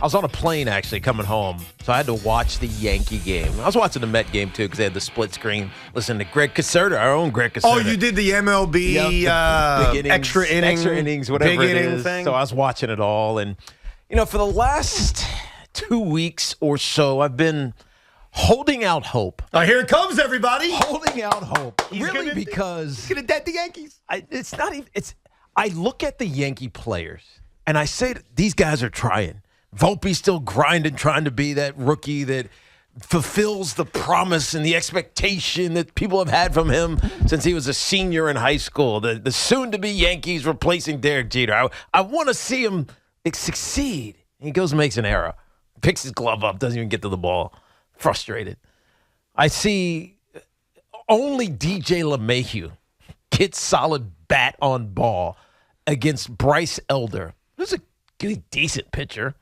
was on a plane, actually, coming home, so I had to watch the Yankee game. I was watching the Met game, too, because they had the split screen. Listening to Greg Caserta, our own Greg Caserta. Oh, you did the MLB innings, extra innings, whatever big it inning is. thing? So I was watching it all. And, for the last 2 weeks or so, I've been holding out hope. Oh, here it comes, everybody. Holding out hope. He's Because going to dead the Yankees. I look at the Yankee players, and I say these guys are trying. Volpe's still grinding, trying to be that rookie that fulfills the promise and the expectation that people have had from him since he was a senior in high school. The soon-to-be Yankees replacing Derek Jeter. I want to see him succeed. He goes and makes an error. Picks his glove up, doesn't even get to the ball. Frustrated. I see only DJ LeMahieu get solid bat on ball against Bryce Elder, who's a decent pitcher.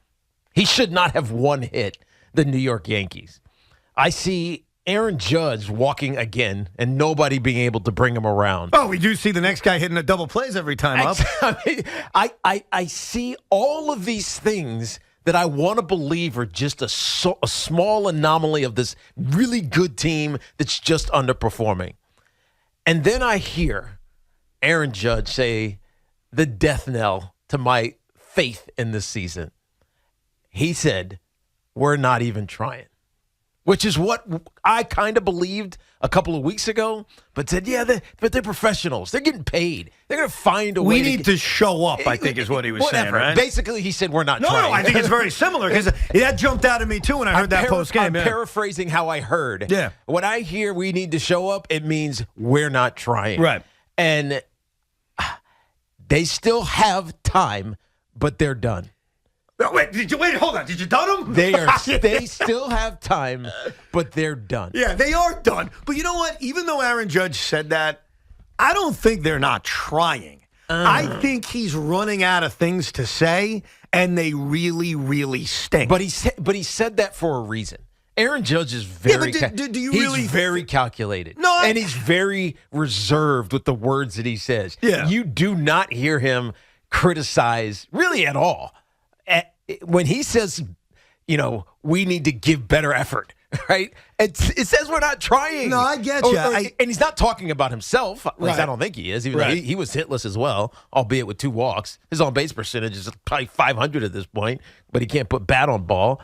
He should not have one hit the New York Yankees. I see Aaron Judge walking again and nobody being able to bring him around. Oh, we do see the next guy hitting a double plays every time up. I see all of these things that I want to believe are just a small anomaly of this really good team that's just underperforming. And then I hear Aaron Judge say the death knell to my faith in this season. He said, we're not even trying, which is what I kind of believed a couple of weeks ago, but said, but they're professionals. They're getting paid. They're going to find a way. We need to show up, I think is what he was saying, right? Basically, he said, we're not trying. No, I think it's very similar because that jumped out at me, too, when I heard that post-game. I'm paraphrasing how I heard. Yeah. When I hear we need to show up, it means we're not trying. Right. And they still have time, but they're done. Hold on. Did you done them? They still have time, but they're done. Yeah, they are done. But you know what? Even though Aaron Judge said that, I don't think they're not trying. I think he's running out of things to say, and they really, really stink. But he said that for a reason. Aaron Judge is very he's very calculated. And he's very reserved with the words that he says. Yeah. You do not hear him criticize really at all. When he says, we need to give better effort, right? It says we're not trying. No, I get you. And he's not talking about himself. At least Right. I don't think he is. Even though he was hitless as well, albeit with 2 walks. His on-base percentage is probably 500 at this point, but he can't put bat on ball.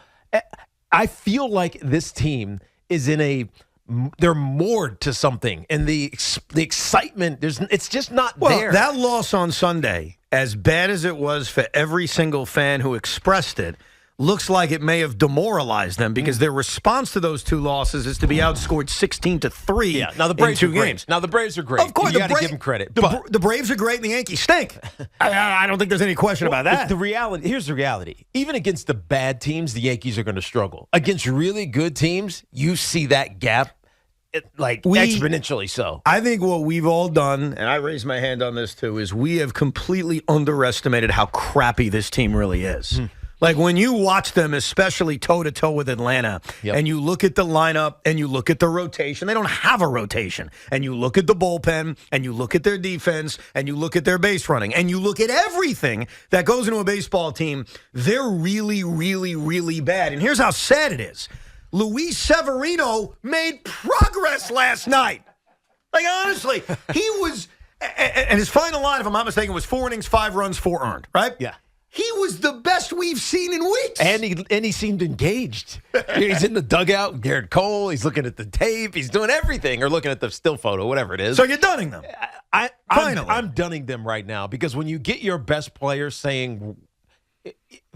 I feel like this team is they're moored to something, and the excitement, it's just not there. That loss on Sunday, as bad as it was for every single fan who expressed it, looks like it may have demoralized them because their response to those 2 losses is to be outscored 16-3 now the Braves in 2 are great. games. Now the Braves are great. Of course, you got to give them credit. The Braves are great and the Yankees stink. I don't think there's any question about that. Here's the reality. Even against the bad teams, the Yankees are going to struggle. Against really good teams, you see that gap exponentially so. I think what we've all done, and I raise my hand on this too, is we have completely underestimated how crappy this team really is. Like when you watch them, especially toe-to-toe with Atlanta, and you look at the lineup and you look at the rotation, they don't have a rotation. And you look at the bullpen and you look at their defense and you look at their base running and you look at everything that goes into a baseball team, they're really, really, really bad. And here's how sad it is. Luis Severino made progress last night. Like, honestly, he was, and his final line, if I'm not mistaken, was 4 innings, 5 runs, 4 earned, right? Yeah. He was the best we've seen in weeks. And he seemed engaged. He's in the dugout with Garrett Cole. He's looking at the tape. He's doing everything, or looking at the still photo, whatever it is. So you're dunning them. I'm dunning them right now because when you get your best player saying,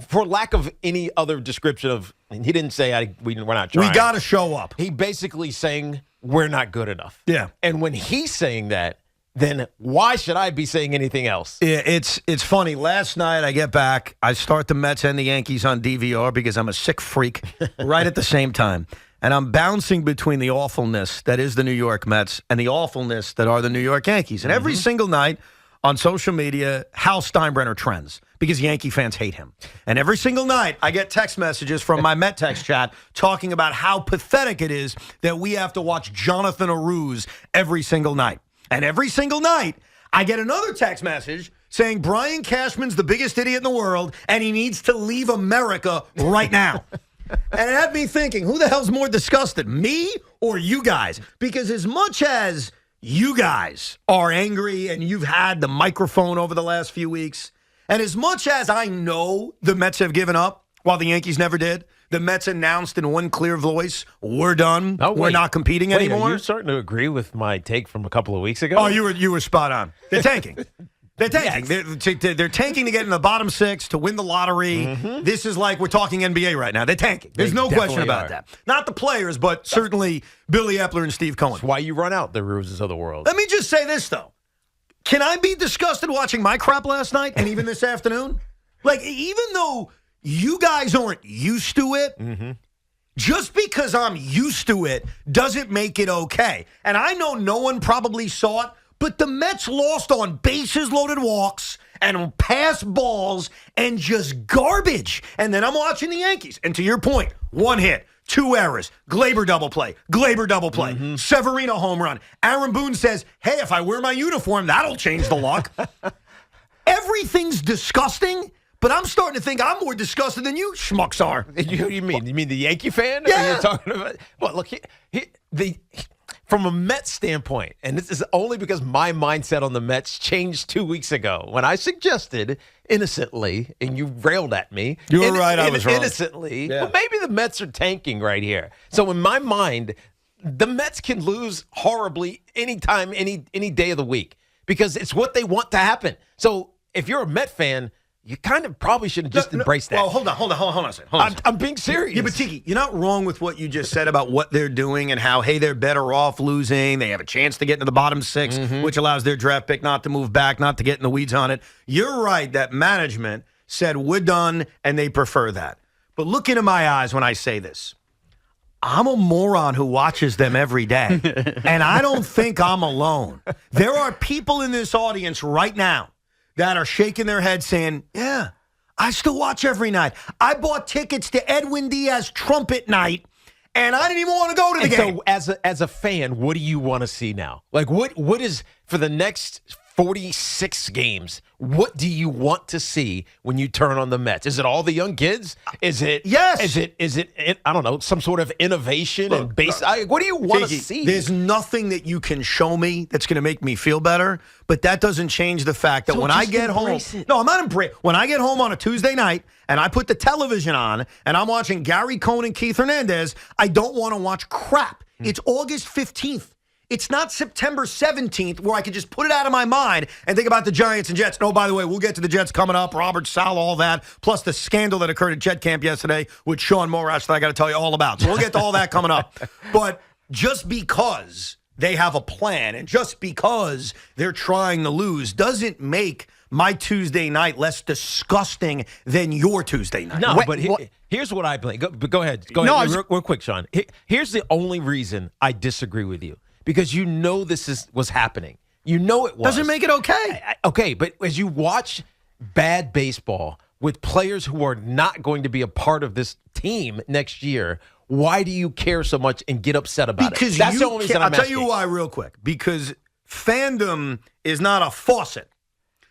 for lack of any other description of, and he didn't say we're not trying. We got to show up. He basically saying we're not good enough. Yeah. And when he's saying that, then why should I be saying anything else? Yeah, it's funny. Last night I get back, I start the Mets and the Yankees on DVR because I'm a sick freak right at the same time. And I'm bouncing between the awfulness that is the New York Mets and the awfulness that are the New York Yankees. And every single night on social media, Hal Steinbrenner trends because Yankee fans hate him. And every single night I get text messages from my Met text chat talking about how pathetic it is that we have to watch Jonathan Aruz every single night. And every single night, I get another text message saying Brian Cashman's the biggest idiot in the world and he needs to leave America right now. And it had me thinking, who the hell's more disgusted, me or you guys? Because as much as you guys are angry and you've had the microphone over the last few weeks, and as much as I know the Mets have given up while the Yankees never did, the Mets announced in one clear voice, we're done. We're not competing anymore. Are you starting to agree with my take from a couple of weeks ago? Oh, you were spot on. They're tanking. They're tanking. Yes. They're tanking to get in the bottom six, to win the lottery. Mm-hmm. This is like we're talking NBA right now. They're tanking. There's no question about that. Not the players, but certainly Billy Epler and Steve Cohen. That's why you run out the Ruses of the world. Let me just say this, though. Can I be disgusted watching my crap last night and even this afternoon? Like, even though you guys aren't used to it, just because I'm used to it doesn't make it okay. And I know no one probably saw it, but the Mets lost on bases-loaded walks and pass balls and just garbage. And then I'm watching the Yankees. And to your point, 1 hit, 2 errors, Glaber double play, Severino home run. Aaron Boone says, hey, if I wear my uniform, that'll change the luck. Everything's disgusting, but I'm starting to think I'm more disgusted than you schmucks are. You mean? You mean the Yankee fan? Yeah. Are you talking about? Well, look, from a Mets standpoint, and this is only because my mindset on the Mets changed 2 weeks ago when I suggested innocently, and you railed at me. You were right, I was wrong. Innocently, well, maybe the Mets are tanking right here. So in my mind, the Mets can lose horribly anytime, any day of the week because it's what they want to happen. So if you're a Met fan, you kind of probably should have just embraced that. Well, hold on a second. I'm being serious. Yeah, but Tiki, you're not wrong with what you just said about what they're doing and how, hey, they're better off losing. They have a chance to get into the bottom 6, which allows their draft pick not to move back, not to get in the weeds on it. You're right that management said we're done and they prefer that. But look into my eyes when I say this. I'm a moron who watches them every day, and I don't think I'm alone. There are people in this audience right now that are shaking their heads saying, yeah, I still watch every night. I bought tickets to Edwin Diaz trumpet night, and I didn't even want to go to the game. So as a fan, what do you want to see now? Like, what is, for the next 46 games, what do you want to see when you turn on the Mets? Is it all the young kids? Is it yes? Is it I don't know, some sort of innovation and base? What do you want to see? There's nothing that you can show me that's going to make me feel better, but that doesn't change the fact that when I get home, I'm not embracing. When I get home on a Tuesday night and I put the television on and I'm watching Gary Cohn and Keith Hernandez, I don't want to watch crap. It's August 15th. It's not September 17th where I could just put it out of my mind and think about the Giants and Jets. And, oh, by the way, we'll get to the Jets coming up, Robert Saleh, all that, plus the scandal that occurred at Jet Camp yesterday with Sean Morash that I got to tell you all about. So we'll get to all that coming up. But just because they have a plan and just because they're trying to lose doesn't make my Tuesday night less disgusting than your Tuesday night. No, but here's what I blame. Go ahead. Real quick, Sean. Here's the only reason I disagree with you. Because you know this was happening. You know it was. Doesn't make it okay. Okay, but as you watch bad baseball with players who are not going to be a part of this team next year, why do you care so much and get upset about it? That's the only reason I'm asking. I'll tell you why real quick. Because Fandom is not a faucet.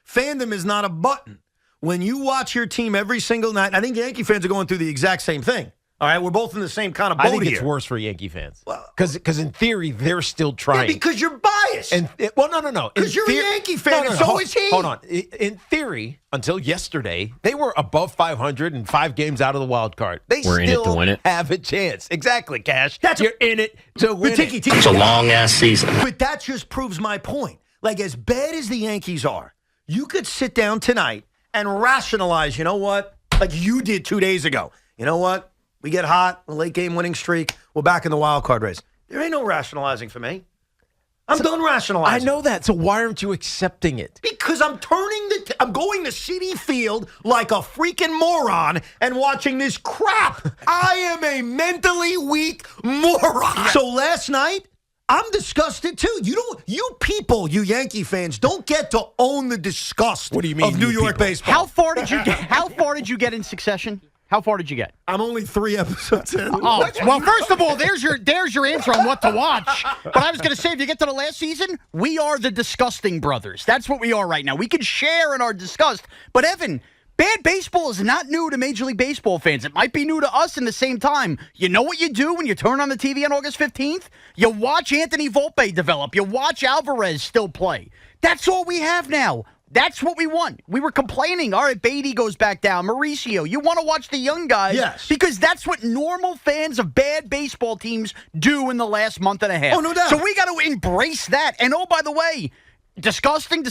Fandom is not a button. When you watch your team every single night, I think Yankee fans are going through the exact same thing. All right, we're both in the same kind of boat here. I think it's worse for Yankee fans. Because in theory, they're still trying. Yeah, because you're biased. No. Because you're a Yankee fan, and so is he. Hold on. In theory, until yesterday, they were above 500 and 5 games out of the wild card. They still in it to win it. Have a chance. Exactly, Cash. You're in it to win it. It's a long-ass season. But that just proves my point. Like, as bad as the Yankees are, you could sit down tonight and rationalize, you know what? Like you did 2 days ago. You know what? We get hot, a late game winning streak. We're back in the wild card race. There ain't no rationalizing for me. I'm done rationalizing. I know that. So why aren't you accepting it? Because I'm I'm going to Citi Field like a freaking moron and watching this crap. I am a mentally weak moron. So last night, I'm disgusted too. You people, you Yankee fans, don't get to own the disgust what do you mean, of New York baseball. How far did you get in succession? How far did you get? I'm only 3 episodes in. Oh, well, first of all, there's your answer on what to watch. But I was going to say, if you get to the last season, we are the disgusting brothers. That's what we are right now. We can share in our disgust. But, Evan, bad baseball is not new to Major League Baseball fans. It might be new to us in the same time. You know what you do when you turn on the TV on August 15th? You watch Anthony Volpe develop. You watch Alvarez still play. That's all we have now. That's what we want. We were complaining. All right, Beatty goes back down. Mauricio, you want to watch the young guys. Yes. Because that's what normal fans of bad baseball teams do in the last month and a half. Oh, no doubt. So we got to embrace that. And, oh, by the way, disgusting.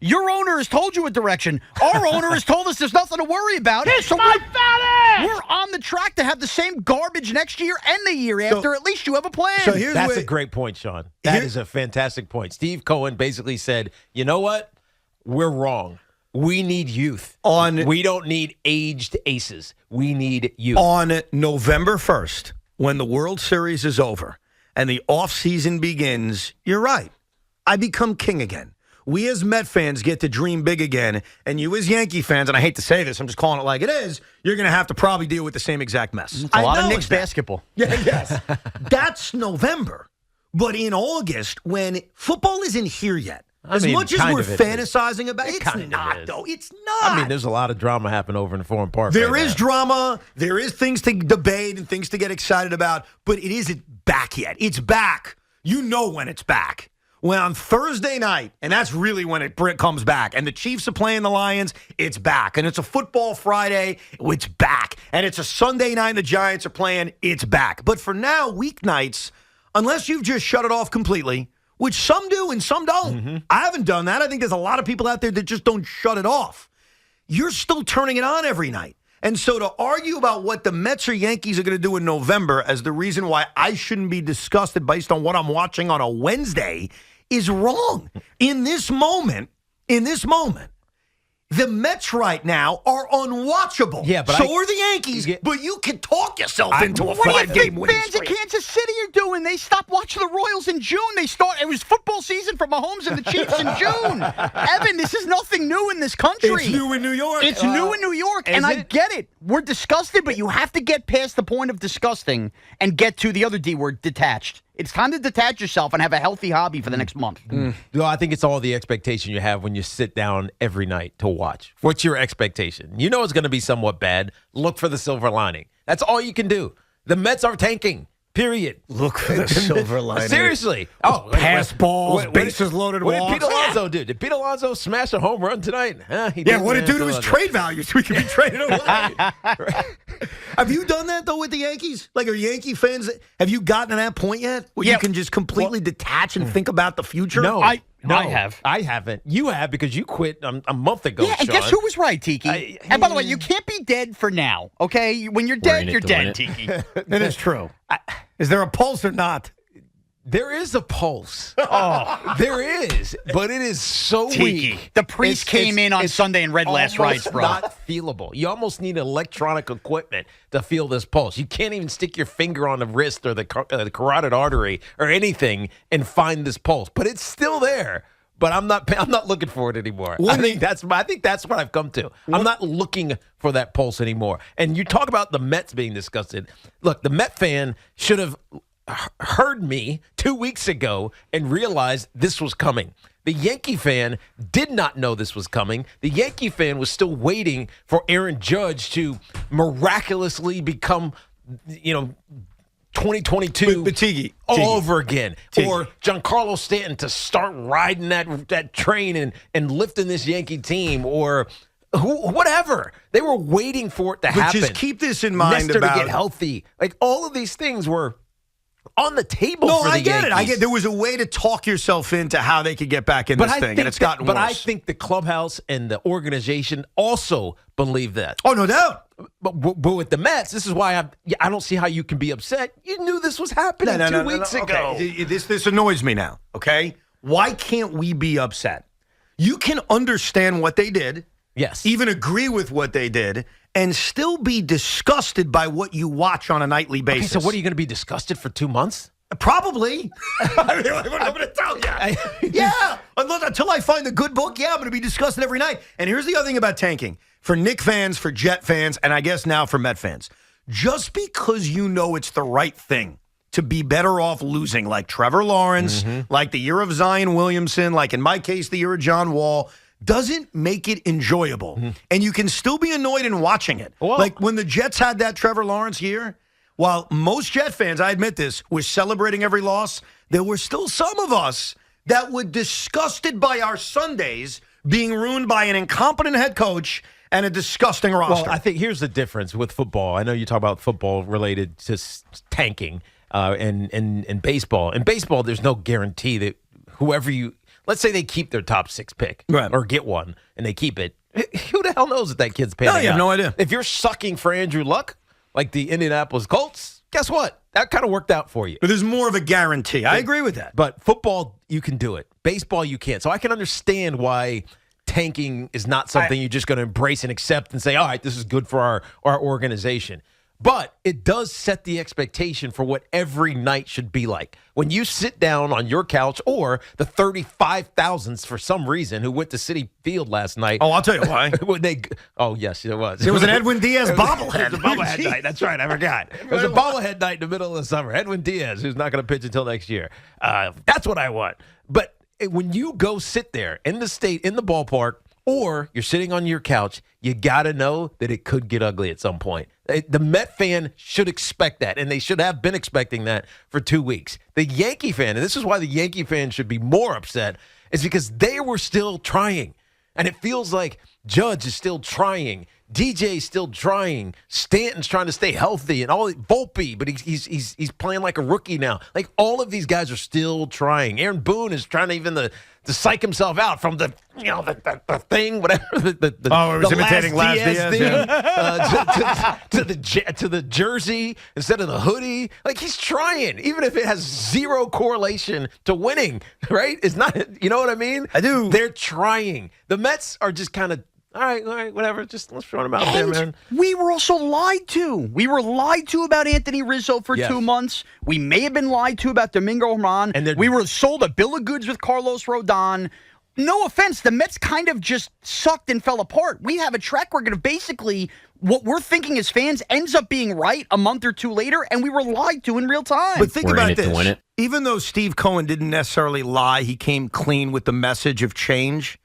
Your owner has told you a direction. Our owner has told us there's nothing to worry about. So we're on the track to have the same garbage next year and the year after. At least you have a plan. So That's a great point, Sean. That is a fantastic point. Steve Cohen basically said, you know what? We're wrong. We need youth. We don't need aged aces. We need youth. On November 1st, when the World Series is over and the offseason begins, you're right. I become king again. We as Met fans get to dream big again, and you as Yankee fans, and I hate to say this, I'm just calling it like it is, you're going to have to probably deal with the same exact mess. It's a lot of Knicks basketball. Yeah, yes. That's November. But in August, when football isn't here yet, as much as we're fantasizing about it, it's not, though. It's not. I mean, there's a lot of drama happening over in the Foreign Park. There is drama. There is things to debate and things to get excited about, but it isn't back yet. It's back. You know when it's back. When on Thursday night, and that's really when it comes back, and the Chiefs are playing the Lions, it's back. And it's a football Friday, it's back. And it's a Sunday night, and the Giants are playing, it's back. But for now, weeknights, unless you've just shut it off completely, which some do and some don't. Mm-hmm. I haven't done that. I think there's a lot of people out there that just don't shut it off. You're still turning it on every night. And so to argue about what the Mets or Yankees are going to do in November as the reason why I shouldn't be disgusted based on what I'm watching on a Wednesday is wrong. In this moment, the Mets right now are unwatchable. Yeah, but so are the Yankees, but you can talk yourself into a 5-game winning fans streak. of Kansas City are doing? They stopped watching the Royals in June. It was football season for Mahomes and the Chiefs in June. Evan, this is nothing new in this country. It's new in New York. It's new in New York, and I get it. We're disgusted, but you have to get past the point of disgusting and get to the other D word, detached. It's time to detach yourself and have a healthy hobby for the next month. Well, I think it's all the expectation you have when you sit down every night to watch. What's your expectation? You know it's going to be somewhat bad. Look for the silver lining. That's all you can do. The Mets are tanking. Period. Look for the silver lining. Seriously. Pass balls, bases loaded walks. What did Pete Alonso do? Did Pete Alonso smash a home run tonight? What did it do to his trade value so we can be traded away? Have you done that, though, with the Yankees? Like, are Yankee fans, have you gotten to that point yet where you can just completely detach and think about the future? No. I have. I haven't. You have because you quit a month ago, Yeah, and Sean. guess who was right, Tiki? And by the way, you can't be dead for now, okay? When you're dead, you're dead, Tiki. It is true. Is there a pulse or not? There is a pulse. There is, but it is so Tiki. weak. The priest came in on Sunday and read last rites, bro. It's not feelable. You almost need electronic equipment to feel this pulse. You can't even stick your finger on the wrist or the carotid artery or anything and find this pulse. But it's still there. But I'm not looking for it anymore. I think that's what I've come to. I'm not looking for that pulse anymore. And you talk about the Mets being disgusted. Look, the Met fan should have heard me 2 weeks ago and realized this was coming. The Yankee fan did not know this was coming. The Yankee fan was still waiting for Aaron Judge to miraculously become, 2022 Tiki, all over again. Or Giancarlo Stanton to start riding that train and lifting this Yankee team, or whatever. They were waiting for it to happen. Just keep this in mind Nestor about to get healthy. Like, all of these things were on the table for the Yankees. I get it. There was a way to talk yourself into how they could get back in this thing, and it's gotten worse. But I think the clubhouse and the organization also believe that. Oh, no doubt. But with the Mets, this is why I don't see how you can be upset. You knew this was happening 2 weeks ago. Okay. This annoys me now, okay? Why can't we be upset? You can understand what they did. Yes. Even agree with what they did and still be disgusted by what you watch on a nightly basis. Okay, so what, are you going to be disgusted for 2 months? Probably. I mean, what am I going to tell you? Yeah. Until I find a good book, I'm going to be discussing every night. And here's the other thing about tanking. For Knick fans, for Jet fans, and I guess now for Met fans. Just because you know it's the right thing to be better off losing, like Trevor Lawrence, like the year of Zion Williamson, like in my case, the year of John Wall, doesn't make it enjoyable. And you can still be annoyed in watching it. Well, like when the Jets had that Trevor Lawrence year, while most Jet fans, I admit this, were celebrating every loss, there were still some of us that were disgusted by our Sundays being ruined by an incompetent head coach and a disgusting roster. Well, I think here's the difference with football. I know you talk about football related to tanking and baseball. In baseball, there's no guarantee that whoever let's say they keep their top 6 pick or get one and they keep it. Who the hell knows if that kid's panning out? You have no idea. If you're sucking for Andrew Luck, like the Indianapolis Colts, guess what? That kind of worked out for you. But there's more of a guarantee. I agree with that. But football, you can do it. Baseball, you can't. So I can understand why tanking is not something you're just going to embrace and accept and say, all right, this is good for our organization. But it does set the expectation for what every night should be like. When you sit down on your couch or the 35,000s for some reason who went to Citi Field last night. Oh, I'll tell you why. Yes, it was. It was an Edwin Diaz bobblehead. It was a bobblehead night. That's right. I forgot. It was a bobblehead night in the middle of the summer. Edwin Diaz, who's not going to pitch until next year. That's what I want. But when you go sit there in the ballpark, or you're sitting on your couch, you got to know that it could get ugly at some point. The Met fan should expect that, and they should have been expecting that for 2 weeks. The Yankee fan, and this is why the Yankee fan should be more upset, is because they were still trying. And it feels like Judge is still trying. DJ's still trying. Stanton's trying to stay healthy, and all Volpe, but he's playing like a rookie now. Like all of these guys are still trying. Aaron Boone is trying to psych himself out from the thing, whatever. It was imitating Last Diaz thing, to the jersey instead of the hoodie. Like he's trying, even if it has zero correlation to winning. Right? It's not. You know what I mean? I do. They're trying. The Mets are just kind of. All right, whatever. Just let's throw them out there, man. We were also lied to. We were lied to about Anthony Rizzo for 2 months. We may have been lied to about Domingo Herman. And we were sold a bill of goods with Carlos Rodon. No offense, the Mets kind of just sucked and fell apart. We have a track record of basically what we're thinking as fans ends up being right a month or two later, and we were lied to in real time. But think We're about in it this. to win it. Even though Steve Cohen didn't necessarily lie, he came clean with the message of change.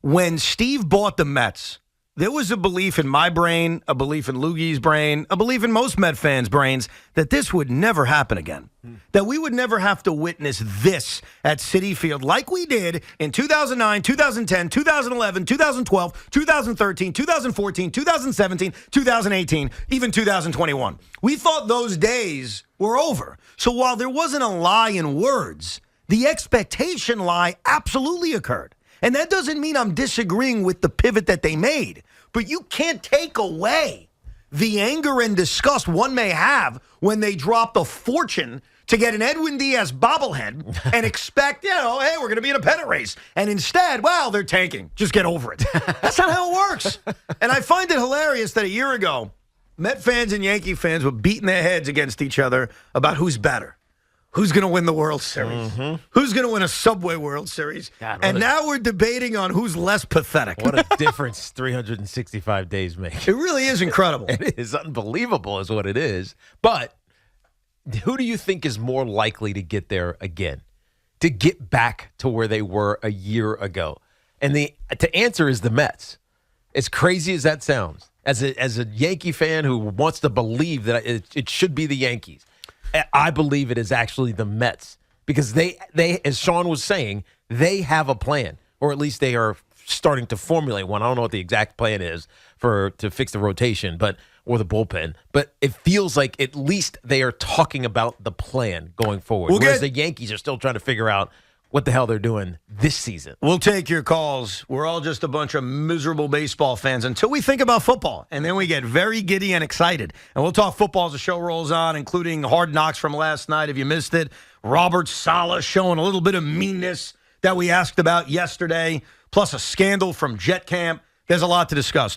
When Steve bought the Mets, there was a belief in my brain, a belief in Loogie's brain, a belief in most Met fans' brains that this would never happen again. That we would never have to witness this at Citi Field like we did in 2009, 2010, 2011, 2012, 2013, 2014, 2017, 2018, even 2021. We thought those days were over. So while there wasn't a lie in words, the expectation lie absolutely occurred. And that doesn't mean I'm disagreeing with the pivot that they made. But you can't take away the anger and disgust one may have when they dropped a fortune to get an Edwin Diaz bobblehead and expect, hey, we're going to be in a pennant race. And instead, they're tanking. Just get over it. That's not how it works. And I find it hilarious that a year ago, Met fans and Yankee fans were beating their heads against each other about who's better. Who's going to win the World Series? Who's going to win a Subway World Series? God, and now we're debating on who's less pathetic. What a difference 365 days make. It really is incredible. It is unbelievable is what it is. But who do you think is more likely to get there again? To get back to where they were a year ago? And the answer is the Mets. As crazy as that sounds, as a Yankee fan who wants to believe that it should be the Yankees, I believe it is actually the Mets because they, as Sean was saying, they have a plan, or at least they are starting to formulate one. I don't know what the exact plan is to fix the rotation, or the bullpen, but it feels like at least they are talking about the plan going forward. Whereas the Yankees are still trying to figure out what the hell they're doing this season. We'll take your calls. We're all just a bunch of miserable baseball fans until we think about football. And then we get very giddy and excited. And we'll talk football as the show rolls on, including Hard Knocks from last night. If you missed it, Robert Saleh showing a little bit of meanness that we asked about yesterday, plus a scandal from Jet Camp. There's a lot to discuss.